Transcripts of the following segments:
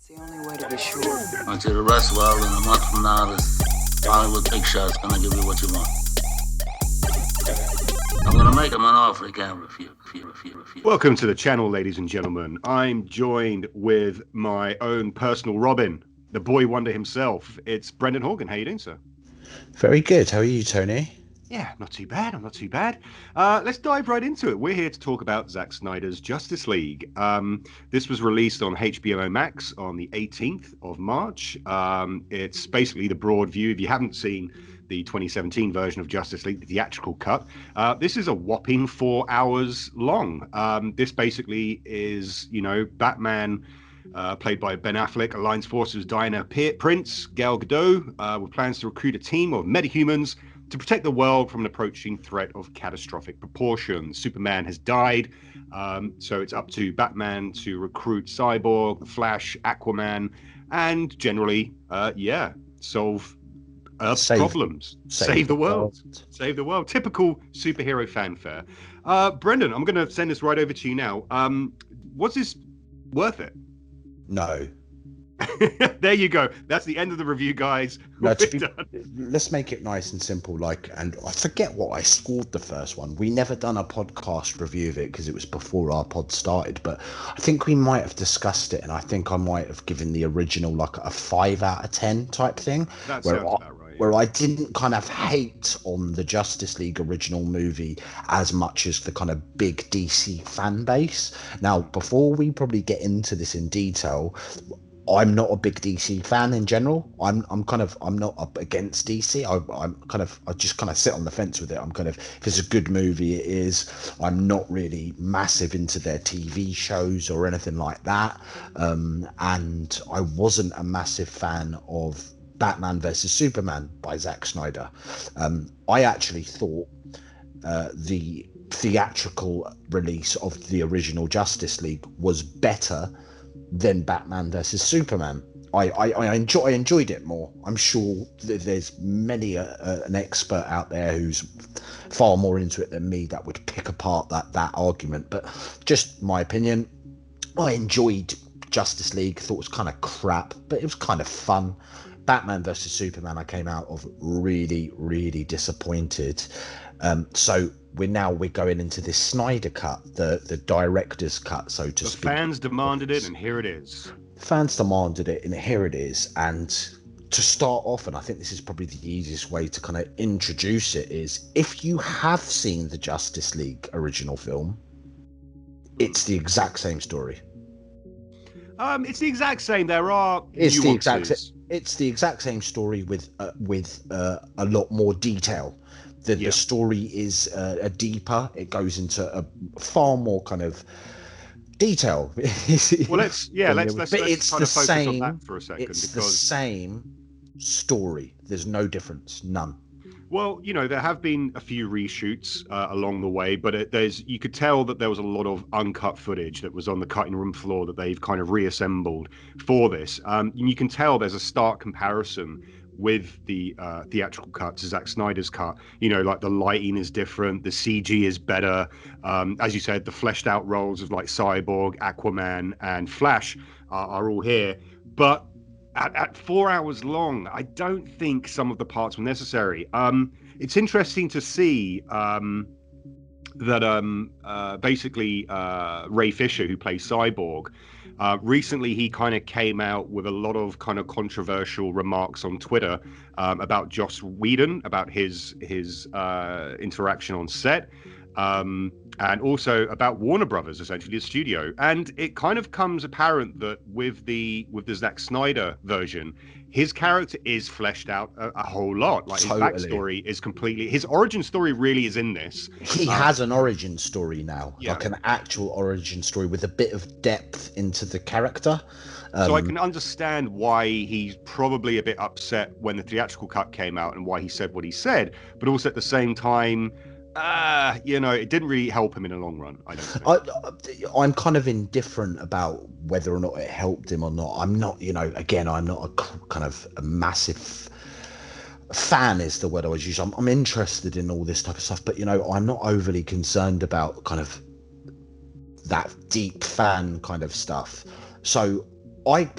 the only way to be sure. Until the rest well, in a month from now, this Hollywood big shot's gonna give you what you want. I'm gonna make him an offer he can't refuse. Welcome to the channel, ladies and gentlemen. I'm joined with my own personal Robin, the boy wonder himself. It's Brendan Horgan. How you doing, sir? Very good. How are you, Tony? Yeah, not too bad. I'm not too bad. Let's dive right into it. We're here to talk about Zack Snyder's Justice League. This was released on HBO Max on the 18th of March. It's basically the broad view. If you haven't seen the 2017 version of Justice League, the theatrical cut, this is a whopping 4 hours long. This basically is, Batman, played by Ben Affleck, aligns forces with Diana Prince, Gal Gadot, with plans to recruit a team of metahumans to protect the world from an approaching threat of catastrophic proportions. Superman has died, so it's up to Batman to recruit Cyborg, Flash, Aquaman, and generally, solve Earth's problems. Save the world. Save the world. Typical superhero fanfare. Brendan, I'm going to send this right over to you now. Was this worth it? No. There you go. That's the end of the review, guys. No, let's make it nice and simple. And I forget what I scored the first one. We never done a podcast review of it because it was before our pod started. But I think we might have discussed it, and I think I might have given the original a 5 out of 10 type thing. That sounds about right. Where I didn't kind of hate on the Justice League original movie as much as the kind of big DC fan base. Now, before we probably get into this in detail, I'm not a big DC fan in general. I'm not up against DC. I just kind of sit on the fence with it. If it's a good movie, it is. I'm not really massive into their TV shows or anything like that. And I wasn't a massive fan of Batman versus Superman by Zack Snyder. I actually thought the theatrical release of the original Justice League was better than Batman versus Superman. I enjoyed it more. I'm sure that there's many an expert out there who's far more into it than me that would pick apart that argument. But just my opinion, I enjoyed Justice League. Thought it was kind of crap, but it was kind of fun. Batman versus Superman, I came out of really, really disappointed. So we're going into this Snyder cut, the director's cut, so to speak. The fans demanded it, and here it is. Fans demanded it, and here it is. And to start off, and I think this is probably the easiest way to kind of introduce it, is if you have seen the Justice League original film, it's the exact same story. It's the exact same. There are It's nuances. the exact same story with a lot more detail. The story is deeper. It goes into a far more kind of detail. Well, let's kind of focus on that for a second. It's the same story. There's no difference, none. Well, there have been a few reshoots along the way, but you could tell that there was a lot of uncut footage that was on the cutting room floor that they've kind of reassembled for this. And you can tell there's a stark comparison with the theatrical cut to Zack Snyder's cut. The lighting is different, the CG is better. As you said, the fleshed out roles of Cyborg, Aquaman, and Flash are all here. But at 4 hours long, I don't think some of the parts were necessary. It's interesting to see that basically Ray Fisher, who plays Cyborg, recently he kind of came out with a lot of kind of controversial remarks on Twitter about Joss Whedon, about his interaction on set, and also about Warner Brothers, essentially the studio. And it kind of comes apparent that with the Zack Snyder version, his character is fleshed out a whole lot. His backstory is completely, his origin story really is in this. He has an origin story now, Yeah. an actual origin story with a bit of depth into the character. So I can understand why he's probably a bit upset when the theatrical cut came out and why he said what he said, but also at the same time, it didn't really help him in the long run, I don't think. I'm kind of indifferent about whether or not it helped him or not. I'm not, I'm not a massive fan is the word I was using. I'm interested in all this type of stuff, but I'm not overly concerned about kind of that deep fan kind of stuff. So I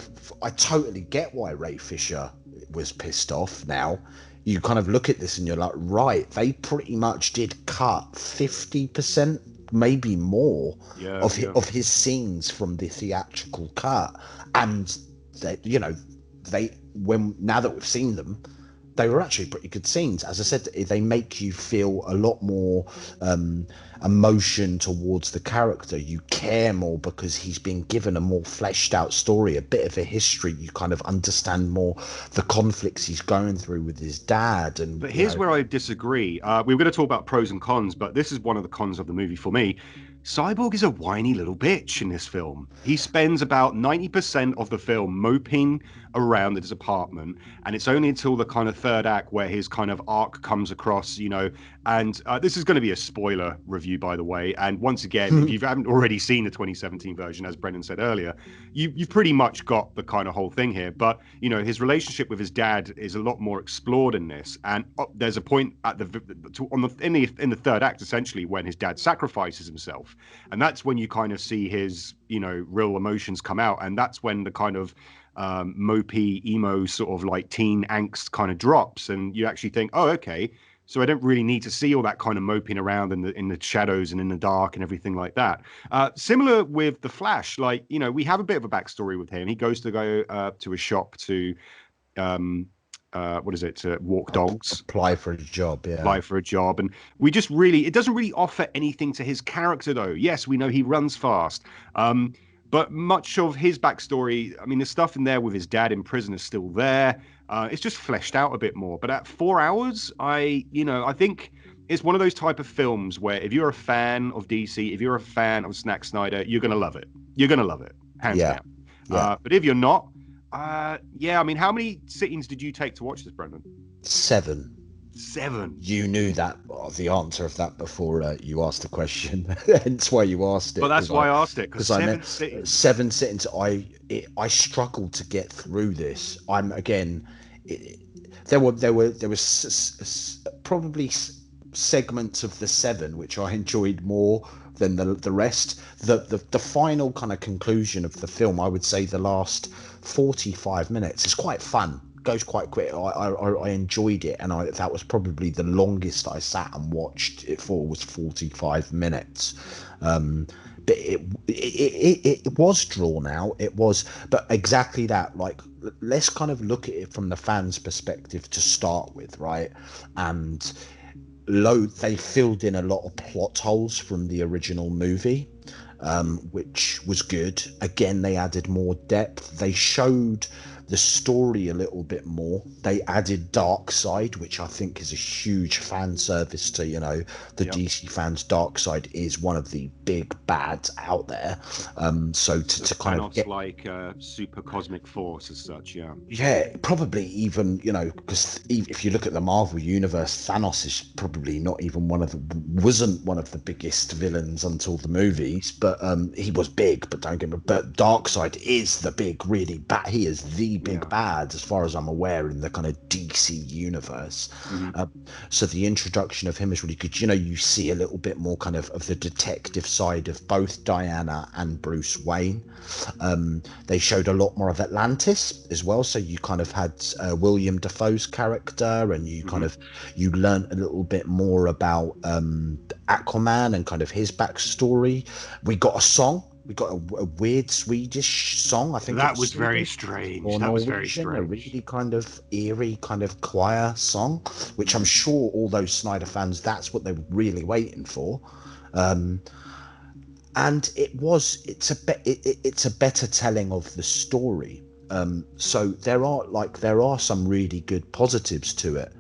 totally get why Ray Fisher was pissed off. Now you kind of look at this and you're like, right, they pretty much did cut 50%, maybe more, of his scenes from the theatrical cut, and they, now that we've seen them, they were actually pretty good scenes. As I said, they make you feel a lot more emotion towards the character. You care more because he's been given a more fleshed out story, a bit of a history. You kind of understand more the conflicts he's going through with his dad. But here's where I disagree. We were going to talk about pros and cons, but this is one of the cons of the movie for me. Cyborg is a whiny little bitch in this film. He spends about 90% of the film moping around at his apartment, and it's only until the kind of third act where his kind of arc comes across, and this is going to be a spoiler review, by the way. And once again, if you haven't already seen the 2017 version, as Brendan said earlier, you've pretty much got the kind of whole thing here. But, his relationship with his dad is a lot more explored in this. And there's a point at in the third act, essentially, when his dad sacrifices himself. And that's when you kind of see his, real emotions come out. And that's when the kind of mopey, emo sort of like teen angst kind of drops. And you actually think, oh, okay, so I don't really need to see all that kind of moping around in the shadows and in the dark and everything like that. Similar with The Flash, we have a bit of a backstory with him. He goes to go to a shop to to walk dogs, apply for a job. And we just it doesn't really offer anything to his character, though. Yes, we know he runs fast, but much of his backstory, I mean, the stuff in there with his dad in prison is still there. It's just fleshed out a bit more. But at 4 hours, I think it's one of those type of films where if you're a fan of DC, if you're a fan of Zack Snyder, you're gonna love it. You're gonna love it, hands down. Yeah. But if you're not, I mean, how many sittings did you take to watch this, Brendan? 7. You knew that the answer of that before you asked the question. Hence why you asked it. But that's why I asked it, because 7 sittings. 7 sittings. I struggled to get through this. There was probably segments of the 7 which I enjoyed more than the rest. The final kind of conclusion of the film, I would say the last 45 minutes is quite fun. Goes quite quick. I enjoyed it, and that was probably the longest I sat and watched it for, was 45 minutes. But it was drawn out. It was, but exactly that. Like, let's kind of look at it from the fans' perspective to start with, right? And they filled in a lot of plot holes from the original movie, which was good. Again, they added more depth. They showed the story a little bit more. They added Darkseid, which I think is a huge fan service to DC fans. Darkseid is one of the big bads out there. So to kind of get like super cosmic force as such, probably even because if you look at the Marvel universe, Thanos is probably not even wasn't one of the biggest villains until the movies, but he was big. But Darkseid is the big, really bad. He is the big bad, as far as I'm aware, in the kind of DC universe. So the introduction of him is really good. You see a little bit more kind of the detective side of both Diana and Bruce Wayne. They showed a lot more of Atlantis as well. So you kind of had William Dafoe's character, and you kind of you learned a little bit more about Aquaman and kind of his backstory. We got a song. We got a weird Swedish song. I think that was very strange. That was very strange. A really kind of eerie, kind of choir song, which I'm sure all those Snyder fans, that's what they were really waiting for. And it's a better telling of the story. So there are some really good positives to it,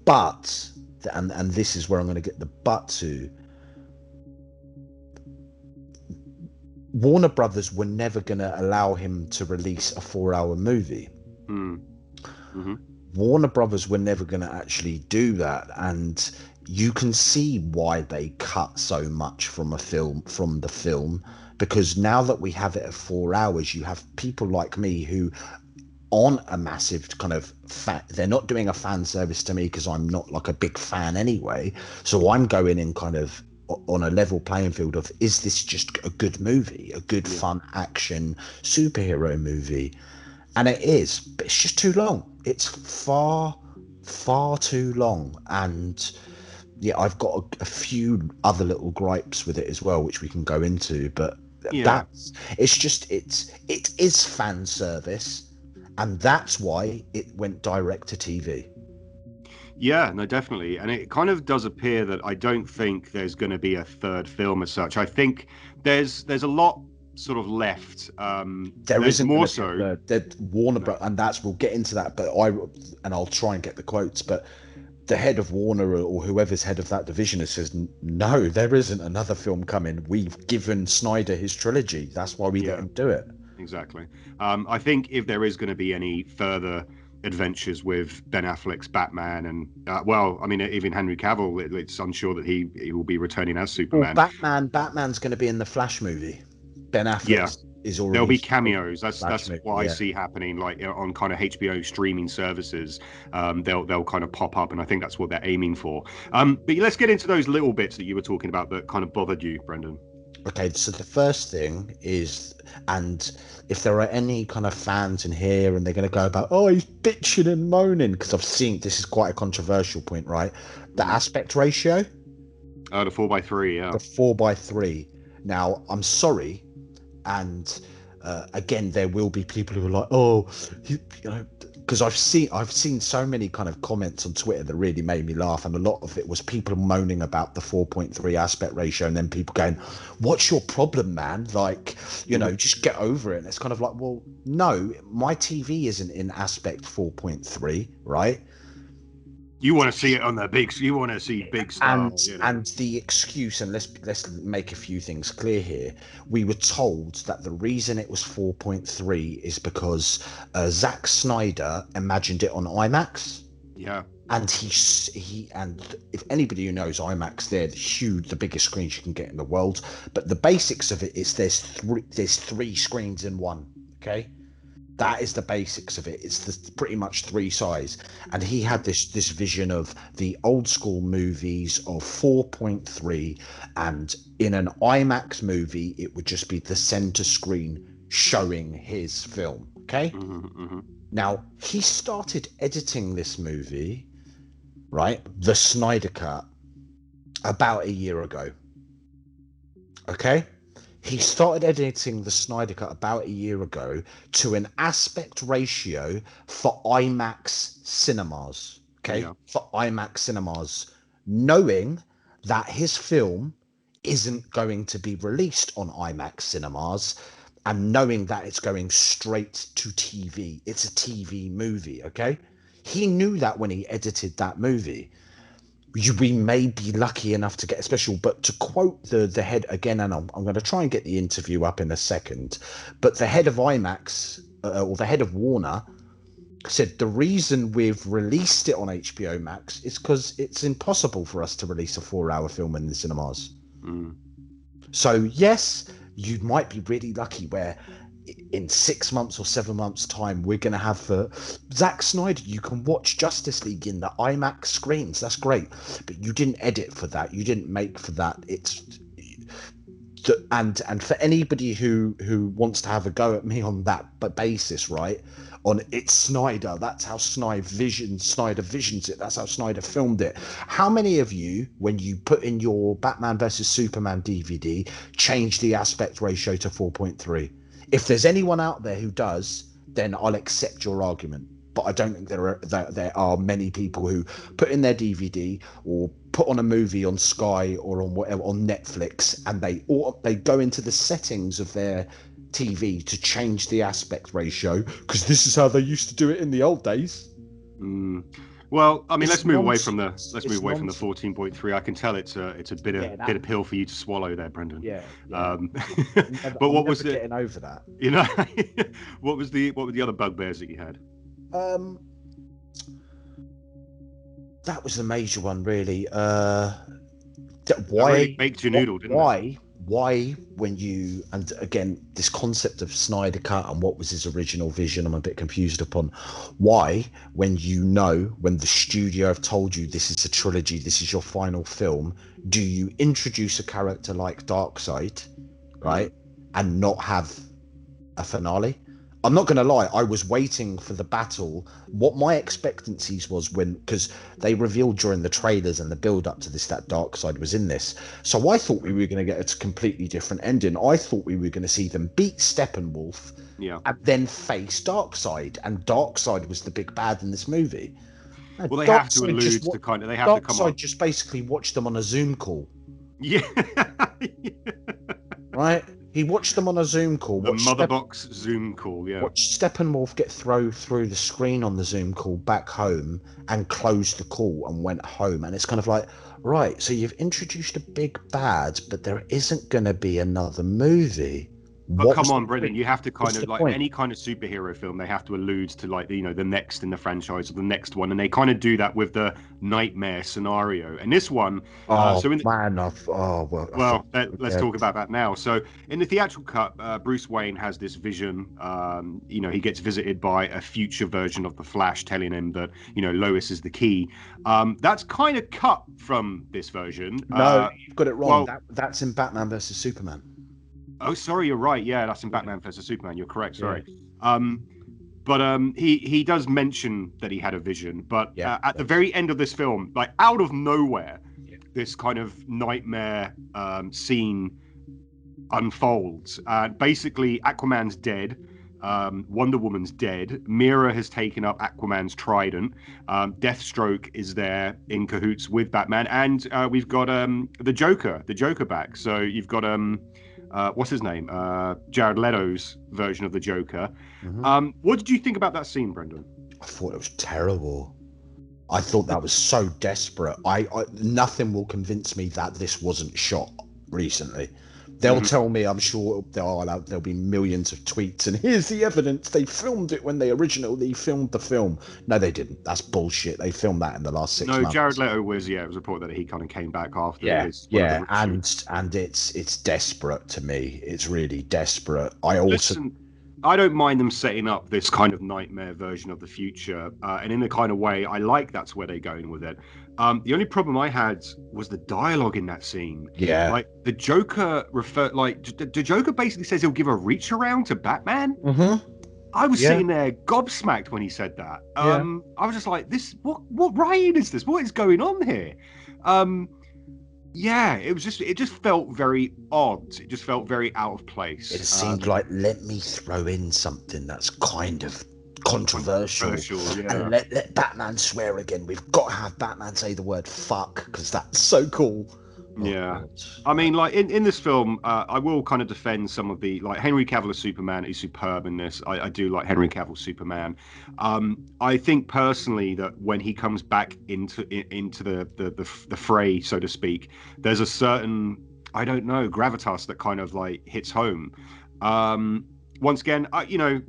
but and this is where I'm going to get the but to. Warner Brothers were never going to allow him to release a 4-hour movie. Warner Brothers were never going to actually do that, and you can see why they cut so much from the film, because now that we have it at 4 hours, you have people like me who aren't a massive kind of they're not doing a fan service to me, because I'm not like a big fan anyway. So I'm going in kind of on a level playing field of, is this just a good movie, a good fun action superhero movie? And it is, but it's just too long. It's far too long. And yeah, I've got a few other little gripes with it as well, which we can go into, but it is fan service, and that's why it went direct to TV. Yeah, no, definitely. And it kind of does appear that I don't think there's going to be a third film as such. I think there's a lot sort of left. There isn't more so. That Warner Bros. And we'll get into that, but I'll try and get the quotes, but the head of Warner or whoever's head of that division says, no, there isn't another film coming. We've given Snyder his trilogy. That's why we let him do it. Exactly. I think if there is going to be any further adventures with Ben Affleck's Batman and even Henry Cavill, it's unsure that he will be returning as Superman. Well, Batman's going to be in the Flash movie. Ben Affleck is already. There'll be cameos. That's what I see happening, like on kind of HBO streaming services. They'll kind of pop up, and I think that's what they're aiming for. But let's get into those little bits that you were talking about that kind of bothered you, Brendan. Okay, so the first thing is, and if there are any kind of fans in here and they're going to go about, oh, he's bitching and moaning, because I've seen this is quite a controversial point, right? The aspect ratio. The 4:3, yeah. The 4:3. Now, I'm sorry, and again, there will be people who are like, oh, you know, because I've seen so many kind of comments on Twitter that really made me laugh, and a lot of it was people moaning about the 4:3 aspect ratio, and then people going, what's your problem, man? Like, you know, just get over it. And it's kind of like, well, no, my TV isn't in aspect 4.3, right? You want to see it on the big. You want to see big style. And the excuse, and let's make a few things clear here. We were told that the reason it was 4.3 is because Zack Snyder imagined it on IMAX. Yeah. And he if anybody who knows IMAX, they're huge, the biggest screens you can get in the world. But the basics of it is there's three screens in one. Okay. That is the basics of it. It's pretty much three size. And he had this vision of the old school movies of 4.3, and in an IMAX movie, it would just be the center screen showing his film. Okay. Mm-hmm. Now, he started editing this movie, right? The Snyder Cut, about a year ago. Okay. He started editing the Snyder Cut about a year ago to an aspect ratio for IMAX cinemas. Okay. Yeah. For IMAX cinemas, knowing that his film isn't going to be released on IMAX cinemas, and knowing that it's going straight to TV. It's a TV movie. Okay. He knew that when he edited that movie. We may be lucky enough to get a special, but to quote the head again, and I'm going to try and get the interview up in a second, but the head of IMAX, or the head of Warner, said the reason we've released it on HBO Max is because it's impossible for us to release a 4-hour film in the cinemas. So yes, you might be really lucky where in 6 months or 7 months time, we're going to have Zack Snyder. You can watch Justice League in the IMAX screens. That's great. But you didn't edit for that. You didn't make for that. And for anybody who wants to have a go at me on that basis, right? On it's Snyder. That's how Snyder visions it. That's how Snyder filmed it. How many of you, when you put in your Batman versus Superman DVD, changed the aspect ratio to 4.3? If there's anyone out there who does, then I'll accept your argument. But I don't think there are many people who put in their DVD or put on a movie on Sky or on whatever on Netflix, and they go into the settings of their TV to change the aspect ratio, because this is how they used to do it in the old days. Well, I mean, let's move away from the 14.3. I can tell it's a bit of pill for you to swallow there, Brendan. Yeah. But what was getting over that? You know, what were the other bugbears that you had? That was the major one, really. Really baked your noodle, didn't it? why, when you, and again, this concept of Snyder Cut and what was his original vision, I'm a bit confused upon. Why, when when the studio have told you this is a trilogy, this is your final film, do you introduce a character like Darkseid, right, and not have a finale? I'm not going to lie, I was waiting for the battle. What my expectancies was because they revealed during the trailers and the build up to this that Darkseid was in this. So I thought we were going to get a completely different ending. I thought we were going to see them beat Steppenwolf and then face Darkseid. And Darkseid was the big bad in this movie. No, well, they have to allude to kind of, they have to come Darkseid up. just basically watched them on a Zoom call. Yeah. Right? He watched them on a Zoom call. The Motherbox Zoom call, yeah. Watched Steppenwolf get through the screen on the Zoom call back home and closed the call and went home. And it's kind of like, right, so you've introduced a big bad, but there isn't going to be another movie. But come on, Brendan, you have to kind of, like, any kind of superhero film, they have to allude to, like, you know, the next in the franchise or the next one. And they kind of do that with the nightmare scenario. And this one... let's talk about that now. So in the theatrical cut, Bruce Wayne has this vision. You know, he gets visited by a future version of the Flash telling him that, you know, Lois is the key. That's kind of cut from this version. No, you've got it wrong. That's in Batman versus Superman. Oh, sorry, you're right. Yeah, that's in Batman vs Superman. You're correct. Sorry. Yeah. He does mention that he had a vision, but at the very end of this film, like out of nowhere, this kind of nightmare scene unfolds. Basically, Aquaman's dead. Wonder Woman's dead. Mira has taken up Aquaman's trident. Deathstroke is there in cahoots with Batman, and we've got the Joker back. So you've got what's his name? Jared Leto's version of the Joker. What did you think about that scene, Brendan? I thought it was terrible. I thought that was so desperate. I nothing will convince me that this wasn't shot recently. They'll tell me, I'm sure there'll be millions of tweets, and here's the evidence. They filmed it when they originally filmed the film. No, they didn't. That's bullshit. They filmed that in the last 6 months. No, Jared Leto was, it was reported that he kind of came back after. And it's desperate to me. It's really desperate. I don't mind them setting up this kind of nightmare version of the future, and in a kind of way, I like that's where they're going with it. The only problem I had was the dialogue in that scene. Yeah, like the Joker the Joker basically says he'll give a reach around to Batman. I was sitting there gobsmacked when he said that. I was just like, "This what Ryan is this? What is going on here?" It just felt very odd. It just felt very out of place. It seemed like, let me throw in something that's kind of controversial and let Batman swear again. We've got to have Batman say the word fuck because that's so cool. I mean, like in this film, I will kind of defend some of the, like, Henry Cavill as Superman is superb in this. I do like Henry Cavill Superman. I think personally that when he comes back into the fray, so to speak, there's a certain, I don't know, gravitas that kind of like hits home. Once again,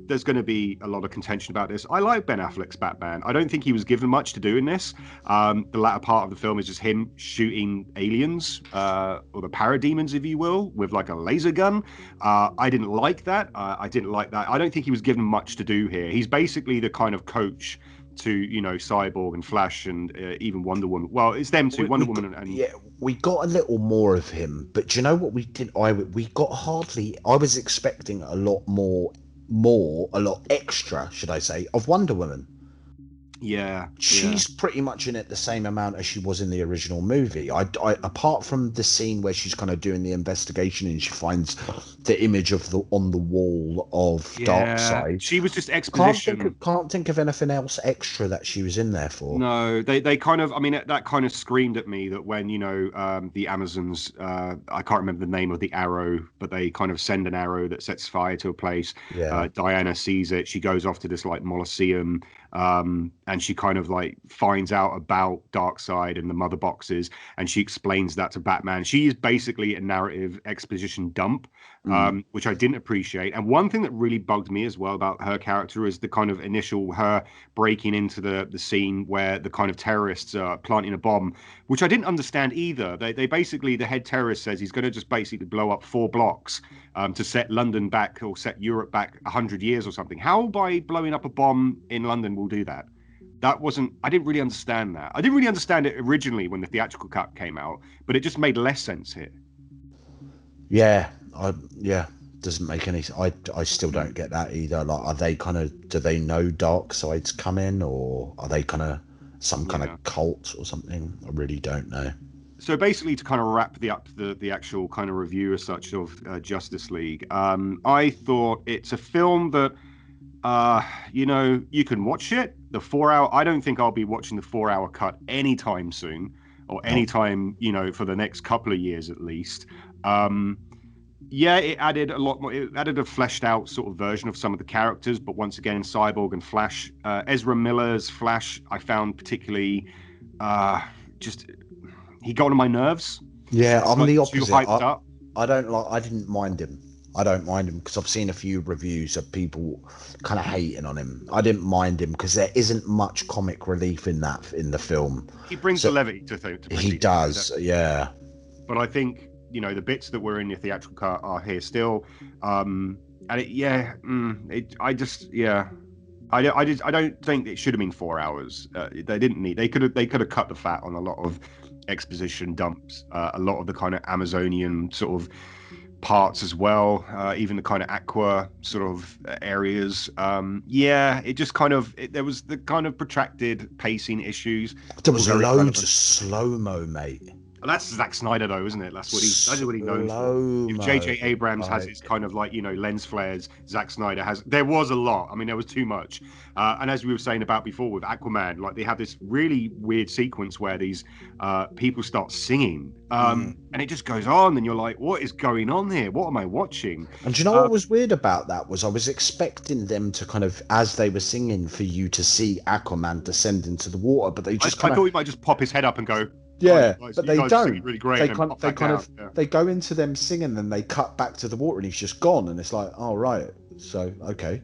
there's going to be a lot of contention about this. I like Ben Affleck's Batman. I don't think he was given much to do in this. The latter part of the film is just him shooting aliens, or the parademons, if you will, with like a laser gun. I didn't like that. I don't think he was given much to do here. He's basically the kind of coach to, Cyborg and Flash and even Wonder Woman. Well, it's them two, Wonder Woman and... Yeah, we got a little more of him, but do you know what we did? I was expecting a lot a lot extra, should I say, of Wonder Woman. Yeah, she's pretty much in it the same amount as she was in the original movie. I apart from the scene where she's kind of doing the investigation and she finds the image of on the wall of Darkseid. She was just exposition. Can't think of anything else extra that she was in there for. No, they kind of. I mean, that kind of screamed at me that when the Amazons, I can't remember the name of the arrow, but they kind of send an arrow that sets fire to a place. Diana sees it. She goes off to this like Molosseum. and she kind of like finds out about Darkseid and the mother boxes, and she explains that to Batman. She is basically a narrative exposition dump, which I didn't appreciate. And one thing that really bugged me as well about her character is the kind of initial her breaking into the scene where the kind of terrorists are planting a bomb, which I didn't understand either. They basically, the head terrorist says he's going to just basically blow up 4 blocks to set London back, or set Europe back 100 years or something. How by blowing up a bomb in London will do that? I didn't really understand that. I didn't really understand it originally when the theatrical cut came out, but it just made less sense here. Yeah, doesn't make any. I still don't get that either. Like, are they kind of, do they know Darkseid's coming, or are they kind of some kind of cult or something? I really don't know. So basically, to kind of wrap the actual kind of review as such of Justice League, I thought it's a film that, you can watch it. The 4 hour, I don't think I'll be watching the 4 hour cut anytime soon, or anytime, for the next couple of years at least. It added a lot more. It added a fleshed out sort of version of some of the characters, but once again, Cyborg and Flash, Ezra Miller's Flash, I found particularly, he got on my nerves. Yeah, I'm the opposite. Too hyped up. I didn't mind him. I don't mind him because I've seen a few reviews of people kind of hating on him. I didn't mind him because there isn't much comic relief in the film. He brings the levity to things. He does, yeah. But I think the bits that were in the theatrical cut are here still. I don't think it should have been 4 hours. They didn't need. They could have cut the fat on a lot of exposition dumps, a lot of the kind of Amazonian sort of parts as well, even the kind of aqua sort of areas. It just kind of there was the kind of protracted pacing issues. There was loads of slow-mo, mate. That's Zack Snyder, though, isn't it? That's what he's known for. If J.J. Abrams has his kind of like, lens flares, Zack Snyder has. There was a lot. I mean, there was too much. And as we were saying about before with Aquaman, like they have this really weird sequence where these people start singing, and it just goes on, and you're like, what is going on here? What am I watching? And do you know what was weird about that was I was expecting them to kind of, as they were singing, for you to see Aquaman descend into the water, but they just I thought he might just pop his head up and go. Yeah, but they don't. Really great, they go into them singing, and they cut back to the water, and he's just gone, and it's like, oh right, so okay.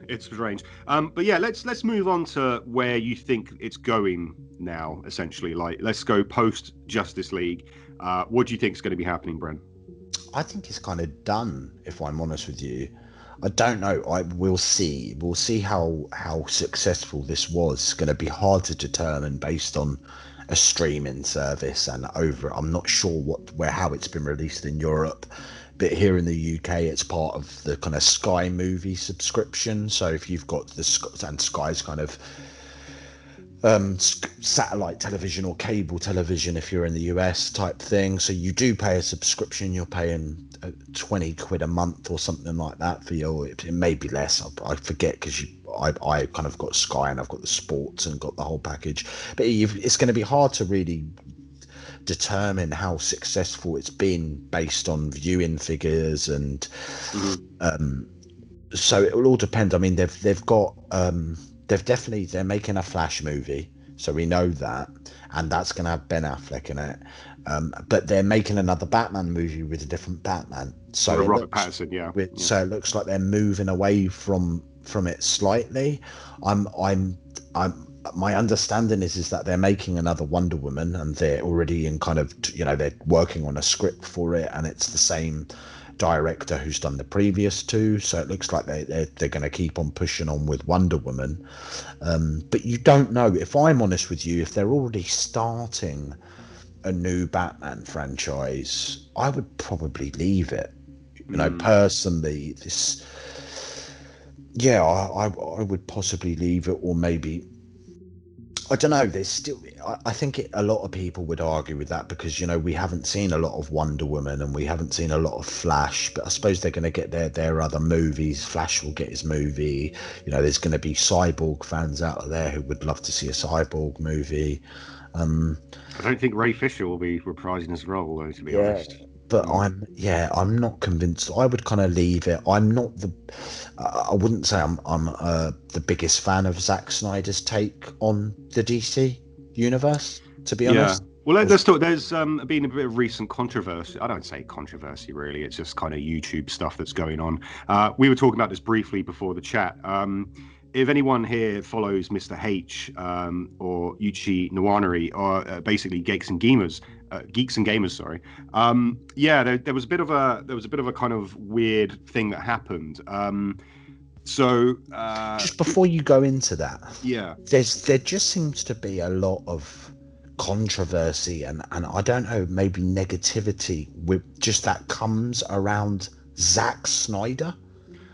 It's strange. But yeah, let's move on to where you think it's going now. Essentially, like let's go post Justice League. What do you think is going to be happening, Bren? I think it's kind of done. If I'm honest with you, I don't know. We'll see. We'll see how successful this was. It's going to be hard to determine based on a streaming service and I'm not sure how it's been released in Europe, but here in the UK it's part of the kind of Sky movie subscription. So if you've got and Sky's kind of satellite television or cable television if you're in the US type thing, so you do pay a subscription. You're paying 20 quid a month or something like that for it may be less, I forget, because I kind of got Sky and I've got the sports and got the whole package, but it's going to be hard to really determine how successful it's been based on viewing figures and so it will all depend. I mean, they're making a Flash movie, so we know that, and that's going to have Ben Affleck in it. But they're making another Batman movie with a different Batman. So Robert Pattinson, yeah. So it looks like they're moving away from it slightly. My understanding is that they're making another Wonder Woman, and they're already in kind of, they're working on a script for it, and it's the same director who's done the previous two. So it looks like they're going to keep on pushing on with Wonder Woman. But you don't know, if I'm honest with you, if they're already starting a new Batman franchise, I would probably leave it. Personally, I would possibly leave it, or maybe, I don't know. There's still, I think a lot of people would argue with that because, we haven't seen a lot of Wonder Woman and we haven't seen a lot of Flash, but I suppose they're going to get their other movies. Flash will get his movie. There's going to be Cyborg fans out there who would love to see a Cyborg movie. I don't think Ray Fisher will be reprising his role, though, to be honest. but I'm not convinced. I would kind of leave it. I'm not the I wouldn't say I'm the biggest fan of Zack Snyder's take on the DC universe, to be Yeah. honest. Well, let's talk. There's been a bit of recent controversy. I don't say controversy really. It's just kind of YouTube stuff that's going on. We were talking about this briefly before the chat. If anyone here follows Mr. H or Uche Nwaneri, or basically Geeks and Gamers, sorry. There was a bit of a kind of weird thing that happened. Just before you go into that, yeah, there just seems to be a lot of controversy and I don't know, maybe negativity with just that comes around Zack Snyder.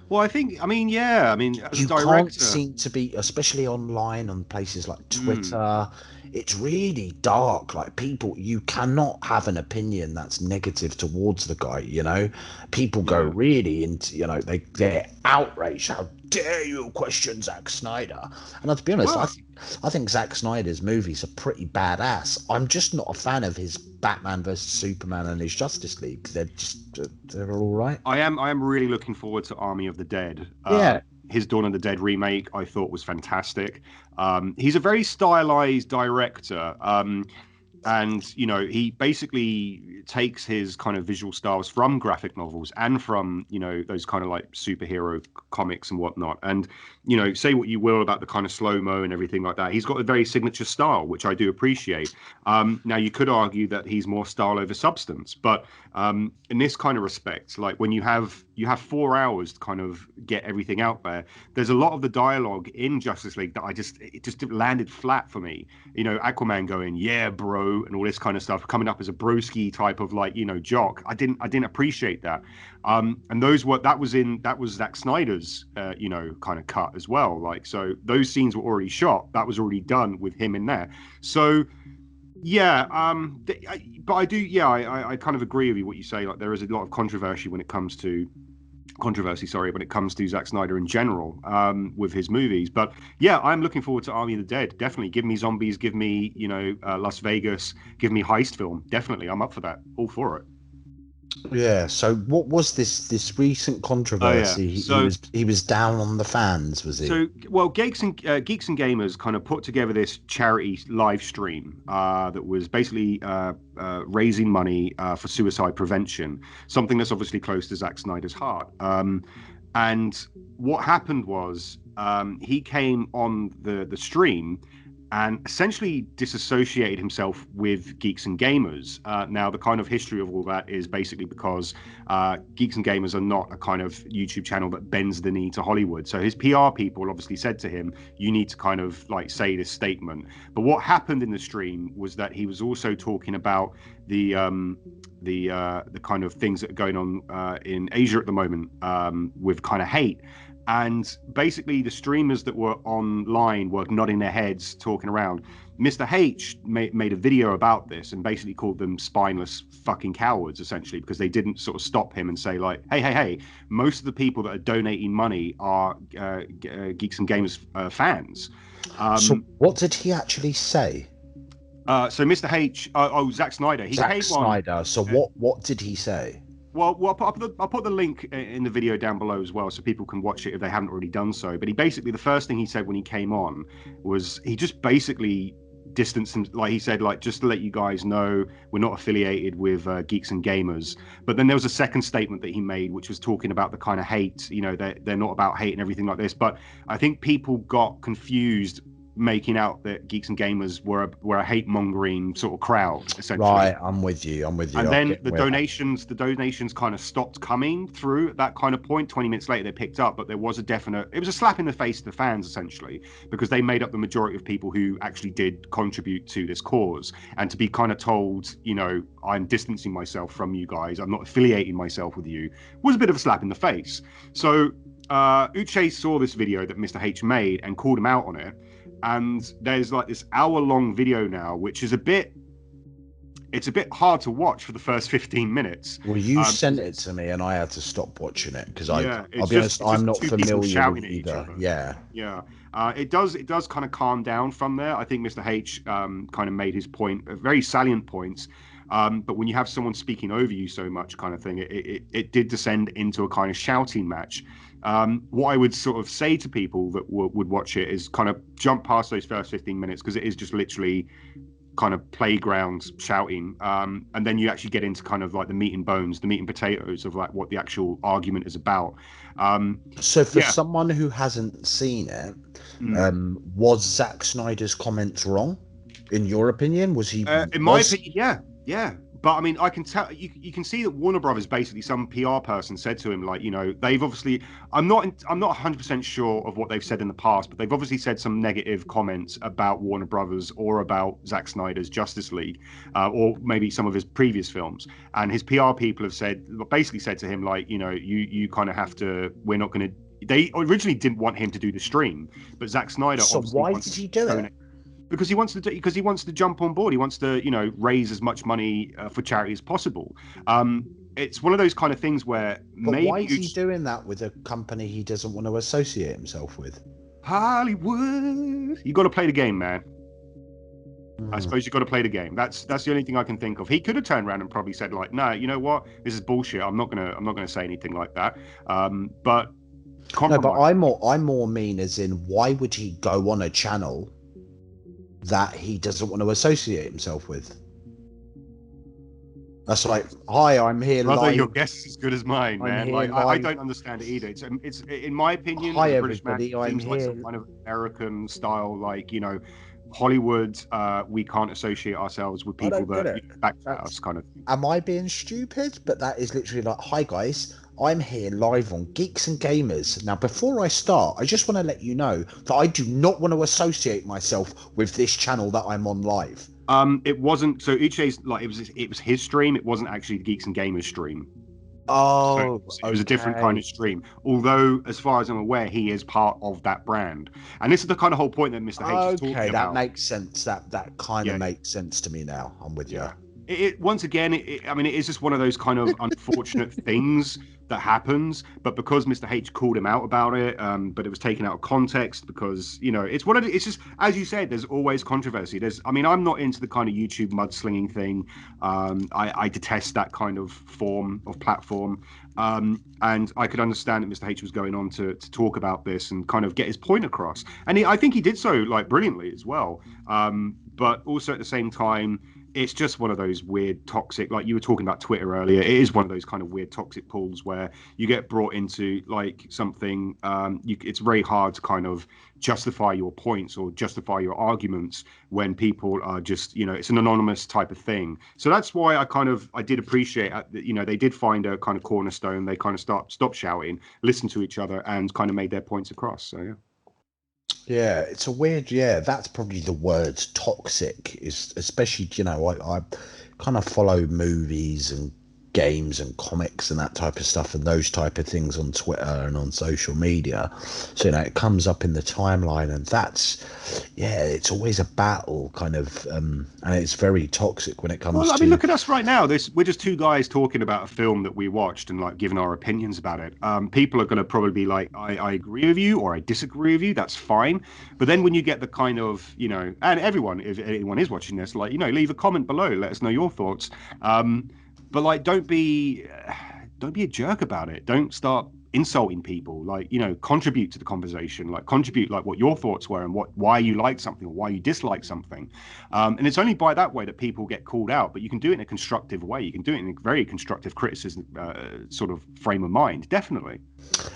Well, as you a director, can't seem to be, especially online on places like Twitter, it's really dark. Like, people, you cannot have an opinion that's negative towards the guy, you know. People go really into, you know, they're outraged. How dare you question Zack Snyder? And to be honest, I think Zack Snyder's movies are pretty badass. I'm just not a fan of his Batman versus Superman and his Justice League. They're all right. I am really looking forward to Army of the Dead. His Dawn of the Dead remake I thought was fantastic. He's a very stylized director. And, you know, he basically takes his kind of visual styles from graphic novels and from, you know, those kind of like superhero comics and whatnot. And, you know, say what you will about the kind of slow-mo and everything like that. He's got a very signature style, which I do appreciate. Now, you could argue that he's more style over substance. But in this kind of respect, like when you have 4 hours to kind of get everything out there, there's a lot of the dialogue in Justice League that it just landed flat for me. You know, Aquaman going, yeah, bro, and all this kind of stuff, coming up as a broski type of, like, you know, jock. I didn't appreciate that. And that was Zack Snyder's you know, kind of cut as well. Like, so those scenes were already shot. That was already done with him in there. So yeah, but I kind of agree with you what you say. Like, there is a lot of controversy when it comes to Zack Snyder in general, with his movies. But yeah, I'm looking forward to Army of the Dead. Definitely, give me zombies, give me, you know, Las Vegas, give me heist film. Definitely, I'm up for that. All for it. Yeah. So what was this recent controversy? So he was down on the fans, was he? So, well, Geeks and Gamers kind of put together this charity live stream that was basically raising money for suicide prevention, something that's obviously close to Zack Snyder's heart. And what happened was he came on the stream and essentially disassociated himself with Geeks and Gamers. Now, the kind of history of all that is basically because Geeks and Gamers are not a kind of YouTube channel that bends the knee to Hollywood. So his PR people obviously said to him, you need to kind of like say this statement. But what happened in the stream was that he was also talking about the kind of things that are going on in Asia at the moment, with kind of hate. And basically, the streamers that were online were nodding their heads, talking around. Mr. H made a video about this and basically called them spineless fucking cowards, essentially, because they didn't sort of stop him and say, like, hey, most of the people that are donating money are Geeks and Gamers fans. So what did he actually say? So Mr. H, Zack Snyder. Zack Snyder. So what did he say? Well, I'll put the link in the video down below as well, so people can watch it if they haven't already done so. But the first thing he said when he came on was he just basically distanced him. Like, he said, like, just to let you guys know, we're not affiliated with Geeks and Gamers. But then there was a second statement that he made, which was talking about the kind of hate. You know, they're not about hate and everything like this. But I think people got confused, making out that Geeks and Gamers were a hate mongering sort of crowd, essentially. Right, I'm with you. And then the donations kind of stopped coming through at that kind of point. 20 minutes later, they picked up, but it was a slap in the face to the fans, essentially, because they made up the majority of people who actually did contribute to this cause. And to be kind of told, you know, I'm distancing myself from you guys, I'm not affiliating myself with you, was a bit of a slap in the face. So Uche saw this video that Mr. H made and called him out on it. And there's like this hour-long video now, which is a bit hard to watch for the first 15 minutes. Well, you sent it to me, and I had to stop watching it because I'll be honest, I'm not familiar with either. Yeah. It does kind of calm down from there. I think Mr. H kind of made his point, very salient points. But when you have someone speaking over you so much, kind of thing, it did descend into a kind of shouting match. What I would sort of say to people that would watch it is kind of jump past those first 15 minutes, because it is just literally kind of playground shouting, and then you actually get into kind of like the meat and bones, the meat and potatoes of like what the actual argument is about. So for someone who hasn't seen it, was Zack Snyder's comments wrong, in your opinion? Was he in my opinion, yeah. But I mean, I can tell you can see that Warner Brothers, basically some PR person said to him, like, you know, they've obviously, I'm not 100% sure of what they've said in the past, but they've obviously said some negative comments about Warner Brothers or about Zack Snyder's Justice League, or maybe some of his previous films. And his PR people have basically said to him, like, you know, you kind of have to, we're not going to. They originally didn't want him to do the stream, but Zack Snyder. So why did he do it? Because he wants to jump on board. He wants to, you know, raise as much money for charity as possible. It's one of those kind of things where maybe. Why is he doing that with a company he doesn't want to associate himself with? Hollywood. You got to play the game, man. I suppose you got to play the game. That's the only thing I can think of. He could have turned around and probably said, like, no, you know what, this is bullshit. I'm not gonna say anything like that. But no, but I'm more mean as in, why would he go on a channel that he doesn't want to associate himself with? That's like, hi, I'm here. Brother, live. Your guess is as good as mine, man. Like, I don't understand it either. It's in my opinion, hi, the British man I'm seems here. like some kind of American style, like, you know, Hollywood. We can't associate ourselves with people that backfire us, kind of thing. Am I being stupid? But that is literally like, hi guys, I'm here live on Geeks and Gamers. Now, before I start, I just want to let you know that I do not want to associate myself with this channel that I'm on live. It wasn't. So Uche's, like, it was his stream. It wasn't actually the Geeks and Gamers stream. Oh, so it was a different kind of stream. Although, as far as I'm aware, he is part of that brand. And this is the kind of whole point that Mr. H is talking about. Okay, that makes sense. That kind of makes sense to me now. I'm with you. Once again, I mean, it is just one of those kind of unfortunate things that happens. But because Mr. H called him out about it, but it was taken out of context because, you know, it's just, as you said, there's always controversy. I'm not into the kind of YouTube mudslinging thing. I detest that kind of form of platform. And I could understand that Mr. H was going on to talk about this and kind of get his point across. And I think he did so, like, brilliantly as well. But also at the same time, it's just one of those weird toxic, like you were talking about Twitter earlier. It is one of those kind of weird toxic pools where you get brought into like something. It's very hard to kind of justify your points or justify your arguments when people are just, you know, it's an anonymous type of thing. So that's why I did appreciate that, you know, they did find a kind of cornerstone. They kind of stopped shouting, listened to each other, and kind of made their points across. So yeah. Yeah, it's a weird. Yeah, that's probably the word toxic. Is especially, you know, I kind of follow movies and games and comics and that type of stuff and those type of things on Twitter and on social media. So, you know, it comes up in the timeline, and that's, yeah, it's always a battle kind of, and it's very toxic when it comes to. Well, I mean, look at us right now. We're just two guys talking about a film that we watched and like giving our opinions about it. People are going to probably be like, I agree with you or I disagree with you. That's fine. But then when you get the kind of, you know, and everyone, if anyone is watching this, like, you know, leave a comment below. Let us know your thoughts. But like, don't be a jerk about it. Don't start insulting people. Like, you know, contribute to the conversation. Like, contribute like what your thoughts were and why you like something or why you dislike something. And it's only by that way that people get called out. But you can do it in a constructive way. You can do it in a very constructive criticism sort of frame of mind. Definitely.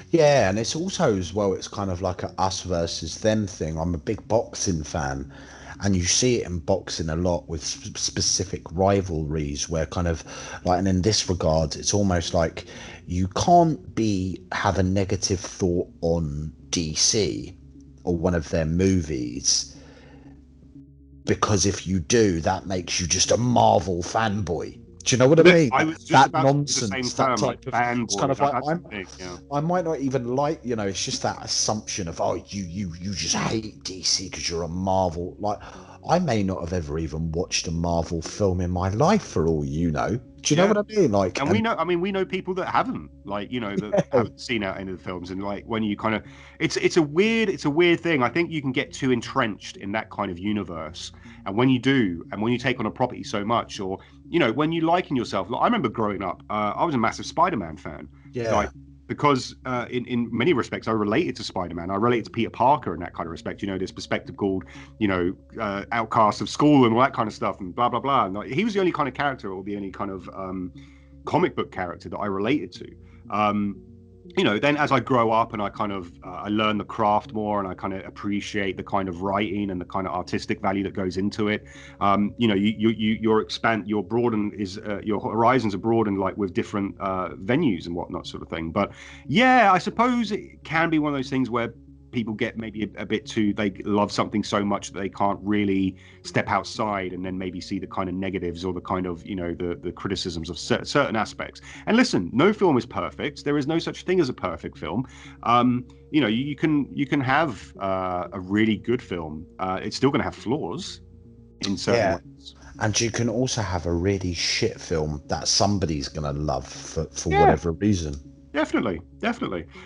Yeah, and it's also as well, it's kind of like a us versus them thing. I'm a big boxing fan. And you see it in boxing a lot with specific rivalries where kind of like, and in this regard, it's almost like you can't have a negative thought on DC or one of their movies, because if you do, that makes you just a Marvel fanboy. Do you know what I mean? I was just that about nonsense. The same term, like fanboy. It's kind of like I might not even like, you know, it's just that assumption of, oh, you just hate DC because you're a Marvel. Like, I may not have ever even watched a Marvel film in my life, for all you know. Do you know what I mean? Like, and we know, I mean, we know people that haven't, like, you know, that haven't seen out any of the films, and like when you kind of, it's a weird thing. I think you can get too entrenched in that kind of universe, and when you do, and when you take on a property so much, or you know, when you liken yourself. Like, I remember growing up, I was a massive Spider-Man fan. Yeah. Like, because in many respects I related to Spider-Man. I related to Peter Parker in that kind of respect. You know, this perspective called, you know, outcast of school and all that kind of stuff and blah blah blah. And like, he was the only kind of character, or the only kind of comic book character that I related to. You know, then as I grow up and I kind of I learn the craft more, and I kind of appreciate the kind of writing and the kind of artistic value that goes into it. You know, your horizons are broadened, like with different venues and whatnot, sort of thing. But yeah, I suppose it can be one of those things where people get maybe a bit too, they love something so much that they can't really step outside and then maybe see the kind of negatives or the kind of, you know, the criticisms of certain aspects. And listen, no film is perfect. There is no such thing as a perfect film. You know, you can have a really good film. It's still going to have flaws in certain ways. And you can also have a really shit film that somebody's going to love for whatever reason. Definitely.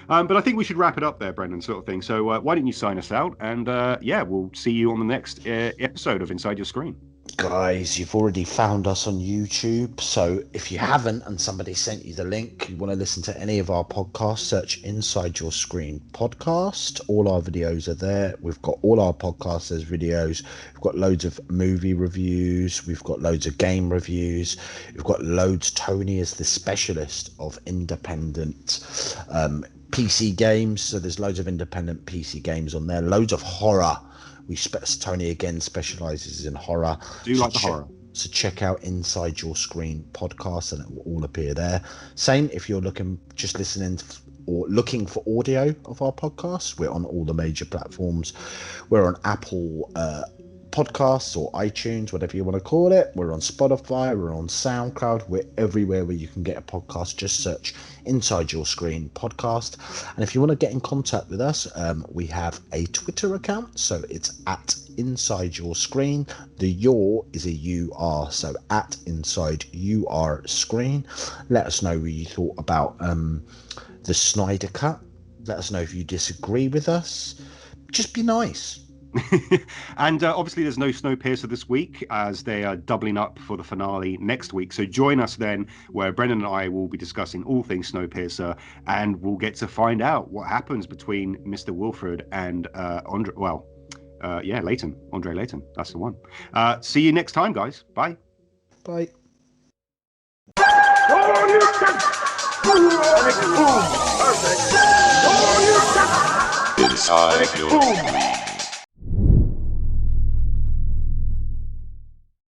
But I think we should wrap it up there, Brendan, sort of thing. So why don't you sign us out? And yeah, we'll see you on the next episode of Inside Your Screen. Guys, you've already found us on YouTube. So if you haven't, and somebody sent you the link, you want to listen to any of our podcasts, search Inside Your Screen Podcast. All our videos are there. We've got all our podcasts as videos. We've got loads of movie reviews. We've got loads of game reviews. We've got loads. Tony is the specialist of independent PC games. So there's loads of independent PC games on there. Loads of horror. Tony again specializes in horror. Like the horror. So check out Inside Your Screen Podcast, and it will all appear there. Same if you're looking for audio of our podcasts. We're on all the major platforms. We're on Apple Podcasts or iTunes, whatever you want to call it. We're on Spotify. We're on SoundCloud. We're everywhere where you can get a podcast. Just search Inside Your Screen Podcast. And if you want to get in contact with us, we have a Twitter account. So it's at Inside Your Screen. The your is a UR. So at Inside UR Screen. Let us know what you thought about the Snyder Cut. Let us know if you disagree with us. Just be nice. And obviously there's no Snowpiercer this week, as they are doubling up for the finale next week. So join us then, where Brendan and I will be discussing all things Snowpiercer, and we'll get to find out what happens between Mr. Wilfred and Andre Layton. That's the one. See you next time, guys. Bye. Bye. Inside Your Screen.